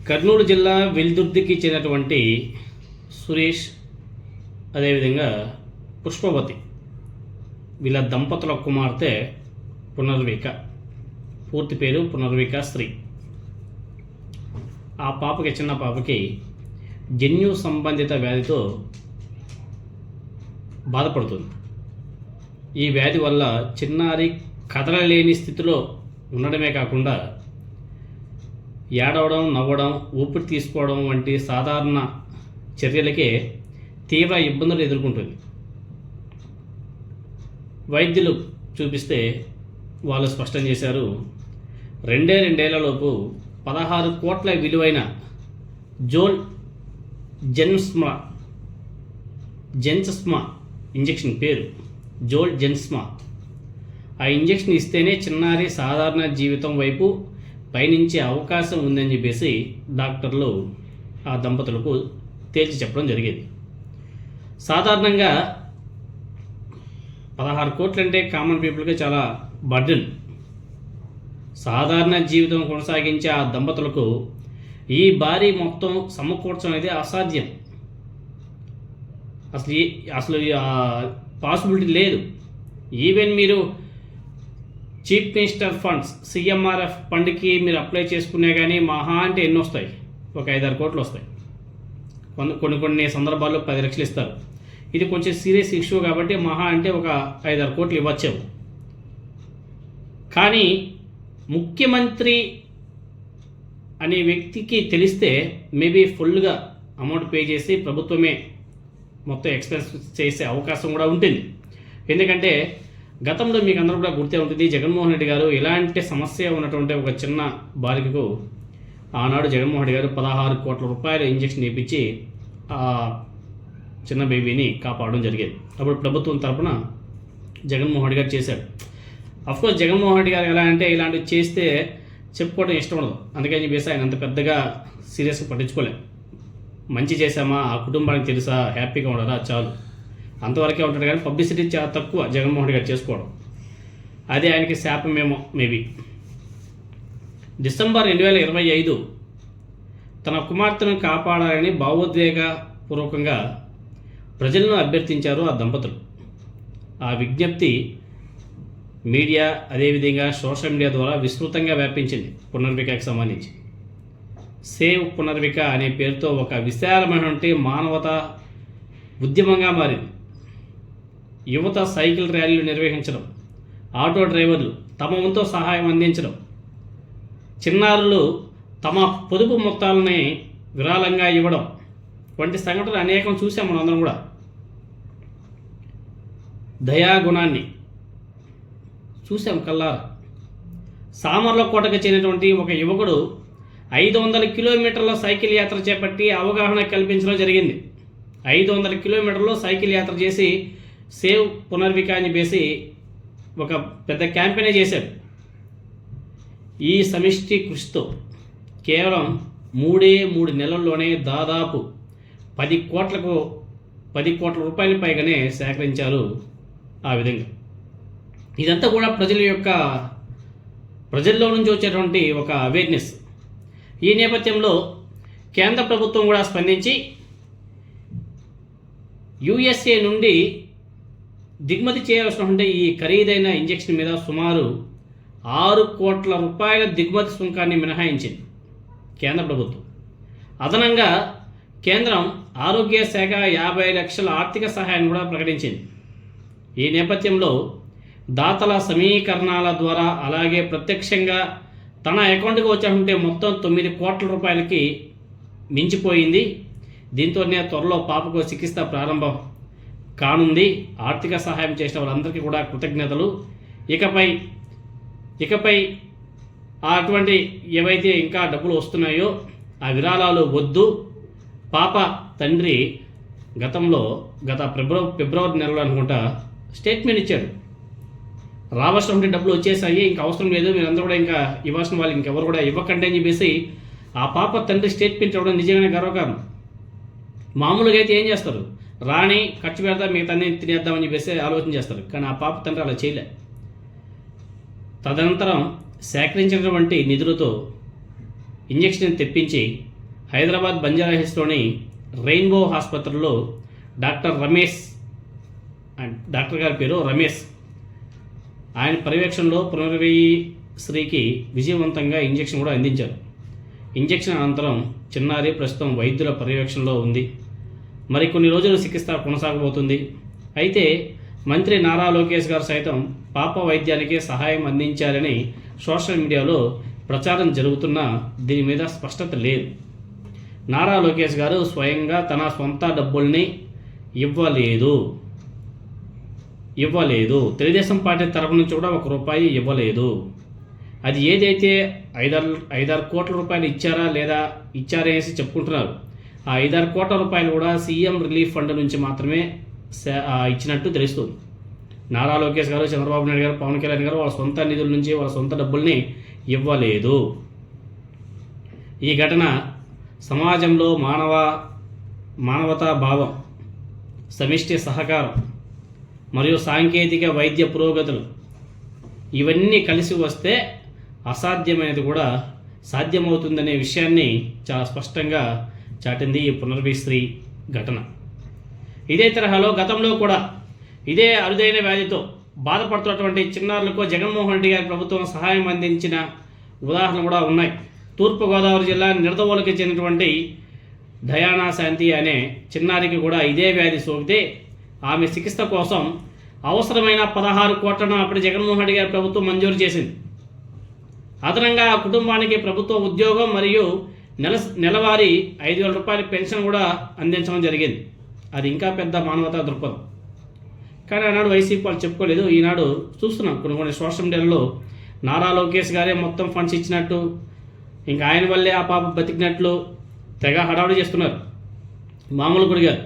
కర్నూలు జిల్లా వెల్దుర్తికి చెందినటువంటి సురేష్, అదేవిధంగా పుష్పవతి, వీళ్ళ దంపతుల కుమార్తె పునర్విక. పూర్తి పేరు పునర్విక శ్రీ. ఆ పాపకి, చిన్న పాపకి జన్యు సంబంధిత వ్యాధితో బాధపడుతుంది. ఈ వ్యాధి వల్ల చిన్నారి కదలలేని స్థితిలో ఉండడమే కాకుండా ఏడవడం, నవ్వడం, ఊపిరి తీసుకోవడం వంటి సాధారణ చర్యలకే తీవ్ర ఇబ్బందులు ఎదుర్కొంటుంది. వైద్యులు చూపిస్తే వాళ్ళు స్పష్టం చేశారు, రెండేళ్లలోపు 16 కోట్ల విలువైన జెన్స్మా ఇంజెక్షన్, పేరు జెన్స్మా, ఆ ఇంజెక్షన్ ఇస్తేనే చిన్నారి సాధారణ జీవితం వైపు పయనించే అవకాశం ఉందని చెప్పేసి డాక్టర్లు ఆ దంపతులకు తేల్చి చెప్పడం జరిగేది. సాధారణంగా 16 కోట్లు అంటే కామన్ పీపుల్కి చాలా బర్డెన్. సాధారణ జీవితం కొనసాగించే ఆ దంపతులకు ఈ భారీ మొత్తం సమకూర్చడం అనేది అసాధ్యం. అసలు పాసిబిలిటీ లేదు. ఈవెన్ మీరు చీఫ్ మినిస్టర్ ఫండ్స్, సిఎంఆర్ఎఫ్ ఫండ్కి మీరు అప్లై చేసుకునే కానీ మహా అంటే ఎన్ని వస్తాయి? ఒక 5-6 కోట్లు వస్తాయి. కొన్ని సందర్భాల్లో 10 లక్షలు ఇస్తారు. ఇది కొంచెం సీరియస్ ఇష్యూ కాబట్టి మహా అంటే ఒక 5-6 కోట్లు ఇవ్వచ్చు. కానీ ముఖ్యమంత్రి అనే వ్యక్తికి తెలిస్తే మేబీ ఫుల్గా అమౌంట్ పే చేసి ప్రభుత్వమే మొత్తం ఎక్స్పెన్స్ చేసే అవకాశం కూడా ఉంటుంది. ఎందుకంటే గతంలో మీకు అందరూ కూడా గుర్తే ఉంటుంది, జగన్మోహన్ రెడ్డి గారు ఇలాంటి సమస్య ఉన్నటువంటి ఒక చిన్న బాలికకు ఆనాడు జగన్మోహన్ రెడ్డి గారు 16 కోట్ల రూపాయల ఇంజెక్షన్ ఇప్పించి ఆ చిన్న బేబీని కాపాడడం జరిగేది. అప్పుడు ప్రభుత్వం తరపున జగన్మోహన్ రెడ్డి గారు చేశాడు. అఫ్కోర్స్ జగన్మోహన్ రెడ్డి గారు ఎలా అంటే ఇలాంటివి చేస్తే చెప్పుకోవడం ఇష్టం ఉండదు. అందుకని చెప్పేసి ఆయన అంత పెద్దగా సీరియస్గా పట్టించుకోలేదు. మంచి చేశామా, ఆ కుటుంబానికి తెలుసా, హ్యాపీగా ఉండరా, చాలు అంతవరకే ఉంటాడు. కానీ పబ్లిసిటీ చాలా తక్కువ జగన్మోహన్ రెడ్డి గారు చేసుకోవడం. అదే ఆయనకి శాపమేమో మేబీ. డిసెంబర్ 2025 తన కుమార్తెను కాపాడాలని భావోద్వేగపూర్వకంగా ప్రజలను అభ్యర్థించారు ఆ దంపతులు. ఆ విజ్ఞప్తి మీడియా, అదేవిధంగా సోషల్ మీడియా ద్వారా విస్తృతంగా వ్యాపించింది. పునర్వికకి సంబంధించి సేవ్ పునర్విక అనే పేరుతో ఒక విశాలమైనటువంటి మానవతా ఉద్యమంగా మారింది. యువత సైకిల్ ర్యాలీలు నిర్వహించడం, ఆటో డ్రైవర్లు తమ వంతు సహాయం అందించడం, చిన్నారులు తమ పొదుపు మొత్తాలని విరాళంగా ఇవ్వడం వంటి సంఘటనలు అనేకం చూసాం మనం అందరం కూడా. దయాగుణాన్ని చూసాం కల్లారా. సామర్లకోటకు చెందినటువంటి ఒక యువకుడు 500 కిలోమీటర్ల సైకిల్ యాత్ర చేపట్టి అవగాహన కల్పించడం జరిగింది. 500 కిలోమీటర్లు సైకిల్ యాత్ర చేసి సేవ్ పునర్విక అని చెప్పేసి ఒక పెద్ద క్యాంపెయిన్ చేశాడు. ఈ సమిష్టి కృషితో కేవలం 3 నెలల్లోనే దాదాపు 10 కోట్ల రూపాయల పైగానే సేకరించారు. ఆ విధంగా ఇదంతా కూడా ప్రజల్లో నుంచి వచ్చేటువంటి ఒక అవేర్నెస్. ఈ నేపథ్యంలో కేంద్ర ప్రభుత్వం కూడా స్పందించి యుఎస్ఏ నుండి దిగుమతి చేయాల్సినటువంటి ఈ ఖరీదైన ఇంజెక్షన్ మీద సుమారు 6 కోట్ల రూపాయల దిగుమతి సుంకాన్ని మినహాయించింది కేంద్ర ప్రభుత్వం. అదనంగా కేంద్రం ఆరోగ్య శాఖ 50 లక్షల ఆర్థిక సహాయాన్ని కూడా ప్రకటించింది. ఈ నేపథ్యంలో దాతల సమీకరణాల ద్వారా, అలాగే ప్రత్యక్షంగా తన అకౌంట్కి వచ్చాలంటే మొత్తం 9 కోట్ల రూపాయలకి మించిపోయింది. దీంతోనే త్వరలో పాపకు చికిత్స ప్రారంభం కానుంది. ఆర్థిక సహాయం చేసిన వాళ్ళందరికీ కూడా కృతజ్ఞతలు. ఇకపై అటువంటి ఏవైతే ఇంకా డబ్బులు వస్తున్నాయో ఆ విరాళాలు వద్దు. పాప తండ్రి గత ఫిబ్రవరి నెలలో అనుకుంటా స్టేట్మెంట్ ఇచ్చాడు, రావాల్సిన డబ్బులు వచ్చేసాయి, ఇంకా అవసరం లేదు, మీరందరూ కూడా ఇంకా ఇవ్వాల్సిన వాళ్ళు ఇంకెవరు కూడా ఇవ్వకండి అని చెప్పేసి ఆ పాప తండ్రి స్టేట్మెంట్ ఇవ్వడం నిజంగానే గర్వకారణం. మామూలుగా అయితే ఏం చేస్తారు, రాణి ఖర్చు పెడతా మిగతా తినేద్దామని చెప్పేసి ఆలోచన చేస్తారు. కానీ ఆ పాప తండ్రి అలా చేయలే. తదనంతరం సేకరించినటువంటి నిధులతో ఇంజెక్షన్ తెప్పించి హైదరాబాద్ బంజారాహిల్స్లోని రెయిన్బో ఆసుపత్రిలో డాక్టర్ రమేష్, డాక్టర్ గారి పేరు రమేష్, ఆయన పర్యవేక్షణలో పునర్వి శ్రీకి విజయవంతంగా ఇంజెక్షన్ కూడా అందించారు. ఇంజెక్షన్ అనంతరం చిన్నారి ప్రస్తుతం వైద్యుల పర్యవేక్షణలో ఉంది. మరికొన్ని రోజులు చికిత్స కొనసాగబోతుంది. అయితే మంత్రి నారా లోకేష్ గారు సైతం పాప వైద్యానికి సహాయం అందించారని సోషల్ మీడియాలో ప్రచారం జరుగుతున్నా దీని మీద స్పష్టత లేదు. నారా లోకేష్ గారు స్వయంగా తన సొంత డబ్బుల్ని ఇవ్వలేదు. తెలుగుదేశం పార్టీ తరపు నుంచి కూడా ₹1 ఇవ్వలేదు. అది ఏదైతే 5-6 కోట్ల రూపాయలు ఇచ్చారా లేదా ఇచ్చారనేసి చెప్పుకుంటున్నారు. ఆ 5-6 కోట్ల రూపాయలు కూడా సీఎం రిలీఫ్ ఫండ్ నుంచి మాత్రమే ఇచ్చినట్టు తెలుస్తుంది. నారా లోకేష్ గారు, చంద్రబాబు నాయుడు గారు, పవన్ కళ్యాణ్ గారు వాళ్ళ సొంత నిధుల నుంచి వాళ్ళ సొంత డబ్బుల్ని ఇవ్వలేదు. ఈ ఘటన సమాజంలో మానవతా భావం, సమిష్టి సహకారం మరియు సాంకేతిక వైద్య పురోగతులు ఇవన్నీ కలిసి వస్తే అసాధ్యమైనది కూడా సాధ్యమవుతుందనే విషయాన్ని చాలా స్పష్టంగా చాటింది ఈ పునర్వి శ్రీ ఘటన. ఇదే తరహాలో గతంలో కూడా ఇదే అరుదైన వ్యాధితో బాధపడుతున్నటువంటి చిన్నారులకు జగన్మోహన్ రెడ్డి గారి ప్రభుత్వం సహాయం అందించిన ఉదాహరణలు కూడా ఉన్నాయి. తూర్పుగోదావరి జిల్లా నిడదవోలుకి చెందినటువంటి డయానా శాంతి అనే చిన్నారికి కూడా ఇదే వ్యాధి సోకితే ఆమె చికిత్స కోసం అవసరమైన 16 కోట్లను అప్పటి జగన్మోహన్ రెడ్డి గారి ప్రభుత్వం మంజూరు చేసింది. అదనంగా ఆ కుటుంబానికి ప్రభుత్వ ఉద్యోగం మరియు నెలవారీ ₹5,000 పెన్షన్ కూడా అందించడం జరిగింది. అది ఇంకా పెద్ద మానవతా దృక్పథం. కానీ ఆనాడు వైసీపీ వాళ్ళు చెప్పుకోలేదు. ఈనాడు చూస్తున్నాం కొన్ని సోషల్ మీడియాలో నారా లోకేష్ గారే మొత్తం ఫండ్స్ ఇచ్చినట్టు, ఇంకా ఆయన వల్లే ఆ పాప బతికినట్లు తెగ హడావుడి చేస్తున్నారు. మామూలు గుడి గారు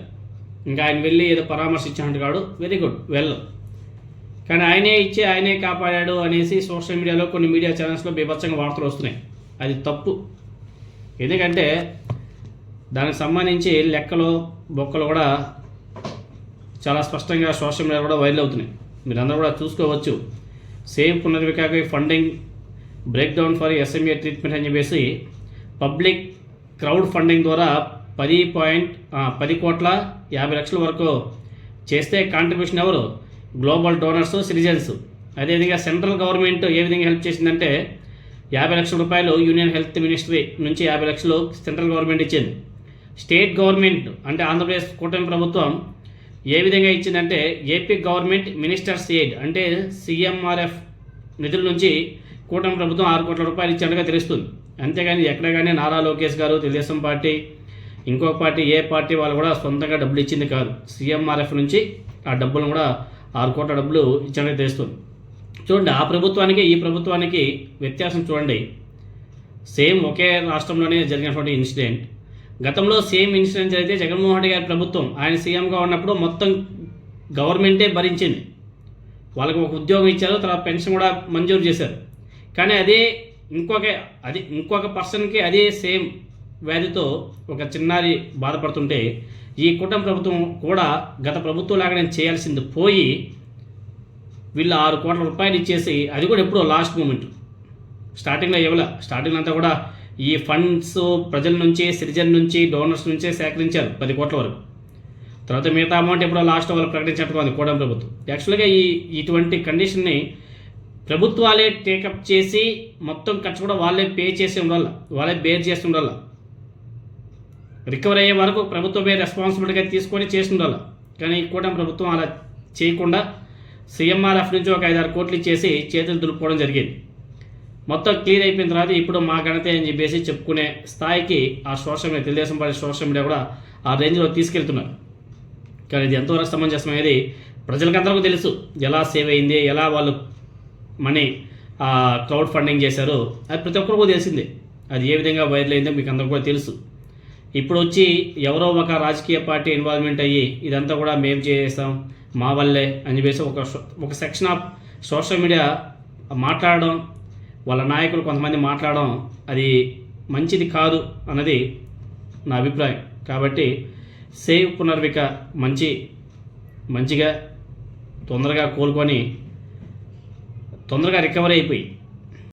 ఇంకా ఆయన వెళ్ళి ఏదో పరామర్శించినట్టు కాడు, వెరీ గుడ్, కానీ ఆయనే ఇచ్చి ఆయనే కాపాడాడు అనేసి సోషల్ మీడియాలో కొన్ని మీడియా ఛానల్స్లో బీభత్సంగా వార్తలు వస్తున్నాయి. అది తప్పు. ఎందుకంటే దానికి సంబంధించి లెక్కలు బొక్కలు కూడా చాలా స్పష్టంగా సోషల్ మీడియా కూడా వైరల్ అవుతున్నాయి. మీరందరూ కూడా చూసుకోవచ్చు. సేవ్ పునర్వికాకి funding breakdown for SMA treatment అని చెప్పేసి పబ్లిక్ క్రౌడ్ ఫండింగ్ ద్వారా 10,50,00,000 వరకు చేస్తే కాంట్రిబ్యూషన్ ఎవరు? Global donors, citizens. అదేవిధంగా సెంట్రల్ గవర్నమెంట్ ఏ విధంగా హెల్ప్ చేసిందంటే ₹50,00,000 యూనియన్ హెల్త్ మినిస్ట్రీ నుంచి 50,00,000 సెంట్రల్ గవర్నమెంట్ ఇచ్చింది. స్టేట్ గవర్నమెంట్ అంటే ఆంధ్రప్రదేశ్ కూటమి ప్రభుత్వం ఏ విధంగా ఇచ్చిందంటే ఏపీ గవర్నమెంట్ మినిస్టర్స్ ఎయిడ్ అంటే CMRF నిధుల నుంచి కూటమి ప్రభుత్వం ₹6 కోట్ల ఇచ్చినట్టుగా తెలుస్తుంది. అంతేగాని ఎక్కడ కానీ నారా లోకేష్ గారు, తెలుగుదేశం పార్టీ, ఇంకో పార్టీ, ఏ పార్టీ వాళ్ళు కూడా సొంతంగా డబ్బులు ఇచ్చింది కాదు. CMRF నుంచి ఆ డబ్బులను కూడా ₹6 కోట్ల డబ్బులు ఇచ్చినట్టుగా తెలుస్తుంది. చూడండి, ఆ ప్రభుత్వానికి ఈ ప్రభుత్వానికి వ్యత్యాసం చూడండి. సేమ్ ఒకే రాష్ట్రంలోనే జరిగినటువంటి ఇన్సిడెంట్. గతంలో సేమ్ ఇన్సిడెంట్ జరిగితే జగన్మోహన్ రెడ్డి గారి ప్రభుత్వం ఆయన సీఎంగా ఉన్నప్పుడు మొత్తం గవర్నమెంటే భరించింది. వాళ్ళకి ఒక ఉద్యోగం ఇచ్చారు, తర్వాత పెన్షన్ కూడా మంజూరు చేశారు. కానీ అదే ఇంకొక పర్సన్కి అదే సేమ్ వ్యాధితో ఒక చిన్నారి బాధపడుతుంటే ఈ కూటమి ప్రభుత్వం కూడా గత ప్రభుత్వం లాగానే చేయాల్సింది పోయి వీళ్ళు ₹6 కోట్ల ఇచ్చేసి, అది కూడా ఎప్పుడో లాస్ట్ మూమెంట్, స్టార్టింగ్లో ఇవ్వలే. స్టార్టింగ్ అంతా కూడా ఈ ఫండ్స్ ప్రజల నుంచి, సిటిజన్ నుంచి, డోనర్స్ నుంచే సేకరించారు 10 కోట్ల వరకు. తర్వాత మిగతా అమౌంట్ ఎప్పుడో లాస్ట్ వాళ్ళు ప్రకటించినట్టుగా ఉంది కూటమి ప్రభుత్వం. యాక్చువల్గా ఇటువంటి కండిషన్ని ప్రభుత్వాలే టేకప్ చేసి మొత్తం ఖర్చు కూడా వాళ్ళే పే చేసి ఉండాలి, వాళ్ళే బేర్ చేసి ఉండాలి. రికవర్ అయ్యే వరకు ప్రభుత్వమే రెస్పాన్సిబిలిటీగా తీసుకొని చేసి ఉండాలి. కానీ ఈ కూటమి ప్రభుత్వం అలా చేయకుండా CMRF నుంచి ఒక 5-6 కోట్లు ఇచ్చేసి చేతులు దులుపుకోవడం జరిగింది. మొత్తం క్లియర్ అయిపోయిన తర్వాత ఇప్పుడు మా ఘనతే అని చెప్పేసి చెప్పుకునే స్థాయికి ఆ social media, Telugu Desam party social media కూడా ఆ రేంజ్లో తీసుకెళ్తున్నారు. కానీ ఇది ఎంతవరకు సమంజసం అనేది ప్రజలకందరికీ తెలుసు. ఎలా సేవ్ అయింది, ఎలా వాళ్ళు మనీ క్రౌడ్ ఫండింగ్ చేశారో అది ప్రతి ఒక్కరికి తెలిసిందే. అది ఏ విధంగా వైరల్ అయిందో మీకు అందరికీ కూడా తెలుసు. ఇప్పుడు వచ్చి ఎవరో ఒక రాజకీయ పార్టీ ఇన్వాల్వ్మెంట్ అయ్యి ఇదంతా కూడా మేము చేసాం, మా వల్లే అని చెప్పేసి ఒక సెక్షన్ ఆఫ్ సోషల్ మీడియా మాట్లాడడం, వాళ్ళ నాయకులు కొంతమంది మాట్లాడడం అది మంచిది కాదు అన్నది నా అభిప్రాయం. కాబట్టి సేవ్ పునర్విక మంచిగా తొందరగా కోలుకొని తొందరగా రికవరీ అయిపోయి